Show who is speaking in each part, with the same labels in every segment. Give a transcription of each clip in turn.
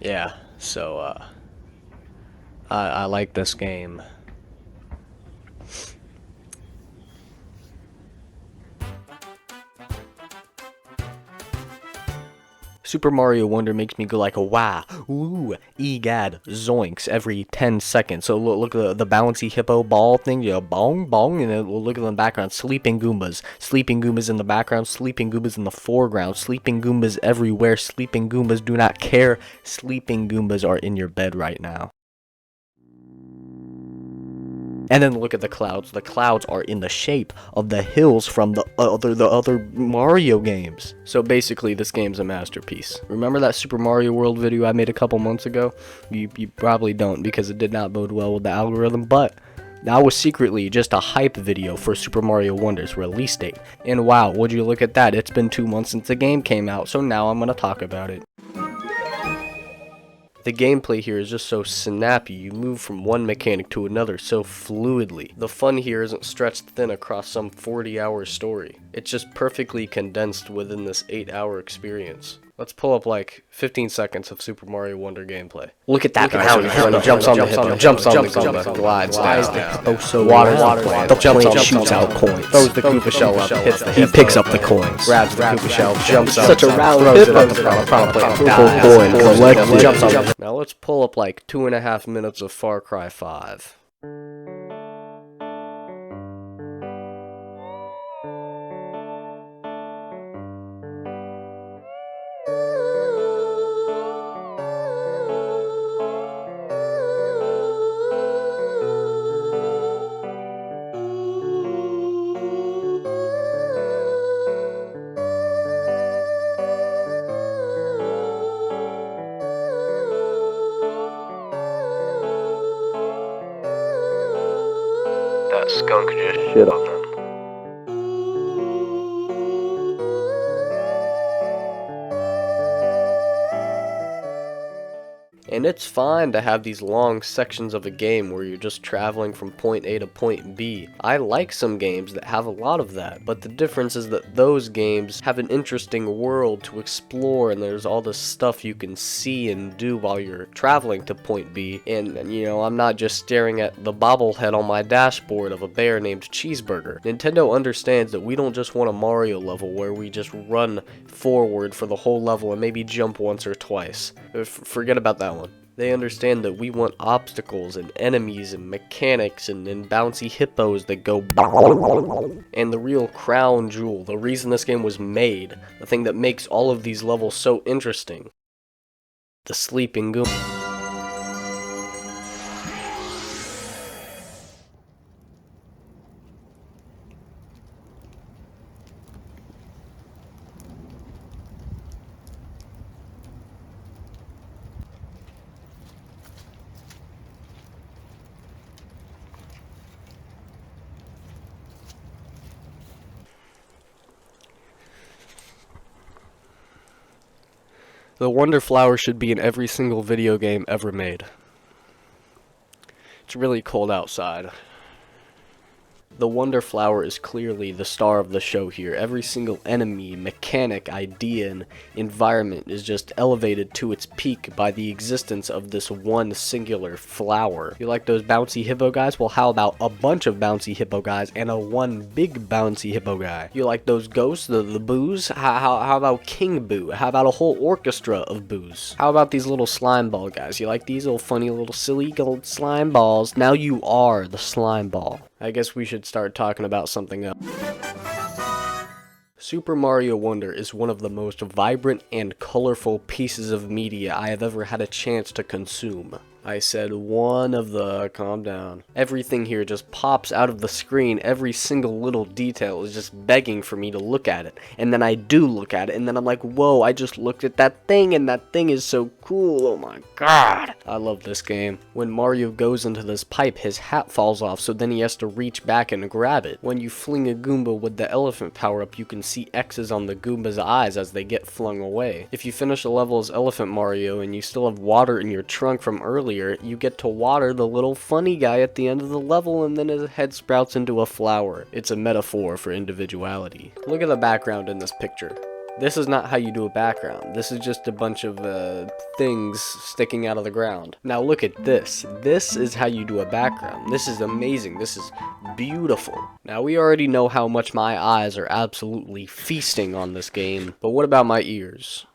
Speaker 1: Yeah, so, I like this game. Super Mario Wonder makes me go like a wow, ooh, egad, zoinks every 10 seconds. So look at the bouncy hippo ball thing, bong, bong, and then we'll look at the background, sleeping Goombas in the background, sleeping Goombas in the foreground, sleeping Goombas everywhere, sleeping Goombas do not care, sleeping Goombas are in your bed right now. And then look at the clouds. The clouds are in the shape of the hills from the other Mario games. So basically, this game's a masterpiece. Remember that Super Mario World video I made a couple months ago? You probably don't, because it did not bode well with the algorithm, but that was secretly just a hype video for Super Mario Wonder's release date. And wow, would you look at that? It's been 2 months since the game came out, so now I'm gonna talk about it. The gameplay here is just so snappy, you move from one mechanic to another so fluidly. The fun here isn't stretched thin across some 40-hour story. It's just perfectly condensed within this 8-hour experience. Let's pull up like 15 seconds of Super Mario Wonder gameplay. Look at that guy when he jumps on the hippo, jumps on the Goomba, glides down. Oh, so water, the plane shoots out coins, throws the Koopa shell up, hits the hippo, he picks up the coins, grabs the Koopa shell, jumps up, such a round throws it up the plane, coin, collected, jumps on. Now let's pull up like 2.5 minutes of Far Cry 5. That skunk just shit on them. And it's fine to have these long sections of a game where you're just traveling from point A to point B. I like some games that have a lot of that, but the difference is that those games have an interesting world to explore, and there's all this stuff you can see and do while you're traveling to point B. And you know, I'm not just staring at the bobblehead on my dashboard of a bear named Cheeseburger. Nintendo understands that we don't just want a Mario level where we just run forward for the whole level and maybe jump once or twice. Forget about that one. They understand that we want obstacles and enemies and mechanics and bouncy hippos that go and the real crown jewel, the reason this game was made, the thing that makes all of these levels so interesting, the sleeping Goomba. The Wonder Flower should be in every single video game ever made. It's really cold outside. The Wonder Flower is clearly the star of the show here. Every single enemy, mechanic, idea, and environment is just elevated to its peak by the existence of this one singular flower. You like those bouncy hippo guys? Well, how about a bunch of bouncy hippo guys and a one big bouncy hippo guy? You like those ghosts, the boos? How about King Boo? How about a whole orchestra of boos? How about these little slime ball guys? You like these little funny little silly gold slime balls? Now you are the slime ball. I guess we should start talking about something else. Super Mario Wonder is one of the most vibrant and colorful pieces of media I have ever had a chance to consume. I said one of the... calm down. Everything here just pops out of the screen. Every single little detail is just begging for me to look at it. And then I do look at it, and then I'm like, whoa, I just looked at that thing, and that thing is so cool. Oh my god. I love this game. When Mario goes into this pipe, his hat falls off, so then he has to reach back and grab it. When you fling a Goomba with the elephant power-up, you can see X's on the Goomba's eyes as they get flung away. If you finish a level as Elephant Mario, and you still have water in your trunk from earlier, you get to water the little funny guy at the end of the level, and then his head sprouts into a flower. It's a metaphor for individuality. Look at the background in this picture. This is not how you do a background. This is just a bunch of things sticking out of the ground. Now look at this. This is how you do a background. This is amazing. This is beautiful. Now we already know how much my eyes are absolutely feasting on this game, but what about my ears?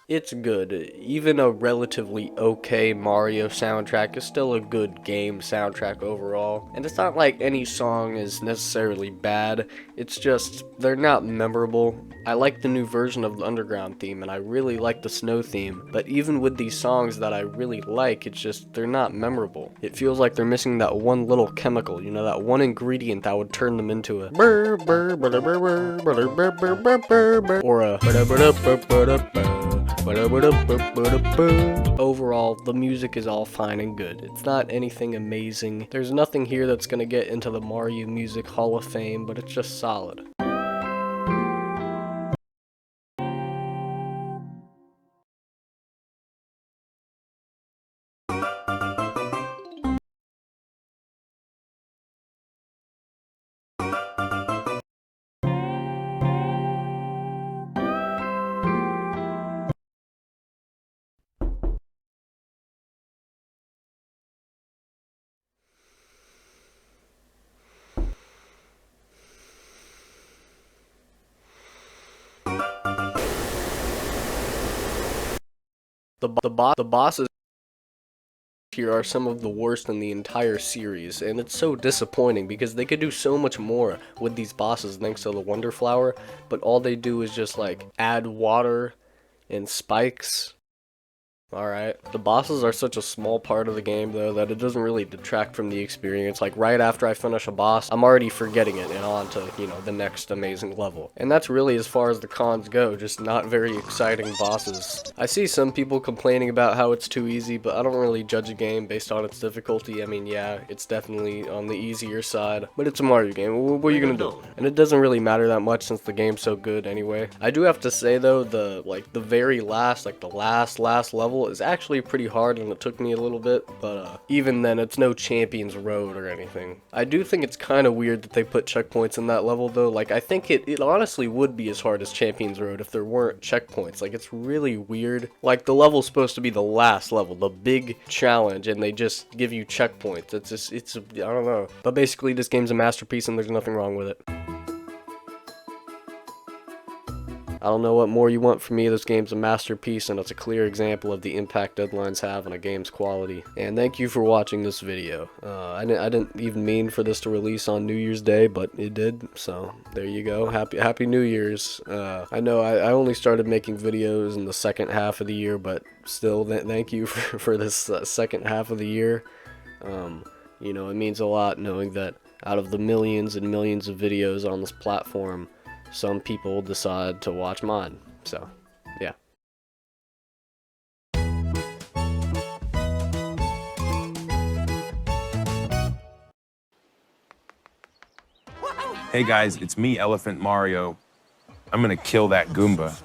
Speaker 1: It's good. Even a relatively okay Mario soundtrack is still a good game soundtrack overall. And it's not like any song is necessarily bad, it's just they're not memorable. I like the new version of the Underground theme and I really like the Snow theme, but even with these songs that I really like, it's just they're not memorable. It feels like they're missing that one little chemical, you know, that one ingredient that would turn them into a or a overall, the music is all fine and good. It's not anything amazing. There's nothing here that's gonna get into the Mario Music Hall of Fame, but it's just solid. The bosses here are some of the worst in the entire series, and it's so disappointing because they could do so much more with these bosses thanks to the Wonder Flower, but all they do is just like add water and spikes. Alright. The bosses are such a small part of the game, though, that it doesn't really detract from the experience. Like, right after I finish a boss, I'm already forgetting it and on to, you know, the next amazing level. And that's really as far as the cons go, just not very exciting bosses. I see some people complaining about how it's too easy, but I don't really judge a game based on its difficulty. I mean, yeah, it's definitely on the easier side, but it's a Mario game. What are you gonna do? And it doesn't really matter that much since the game's so good anyway. I do have to say, though, the very last, like, the last level is actually pretty hard and it took me a little bit, but even then it's no Champions Road or anything. I do think it's kind of weird that they put checkpoints in that level though. Like, I think it honestly would be as hard as Champions Road if there weren't checkpoints. Like, it's really weird. Like, the level's supposed to be the last level, the big challenge, and they just give you checkpoints. It's I don't know. But basically this game's a masterpiece and there's nothing wrong with it. I don't know what more you want from me. This game's a masterpiece and it's a clear example of the impact deadlines have on a game's quality. And thank you for watching this video. I didn't even mean for this to release on New Year's Day, but it did. So there you go. Happy New Year's. I know I only started making videos in the second half of the year, but still thank you for this second half of the year. You know, it means a lot knowing that out of the millions and millions of videos on this platform, some people decide to watch mine. So, yeah.
Speaker 2: Hey guys, it's me, Elephant Mario. I'm gonna kill that Goomba.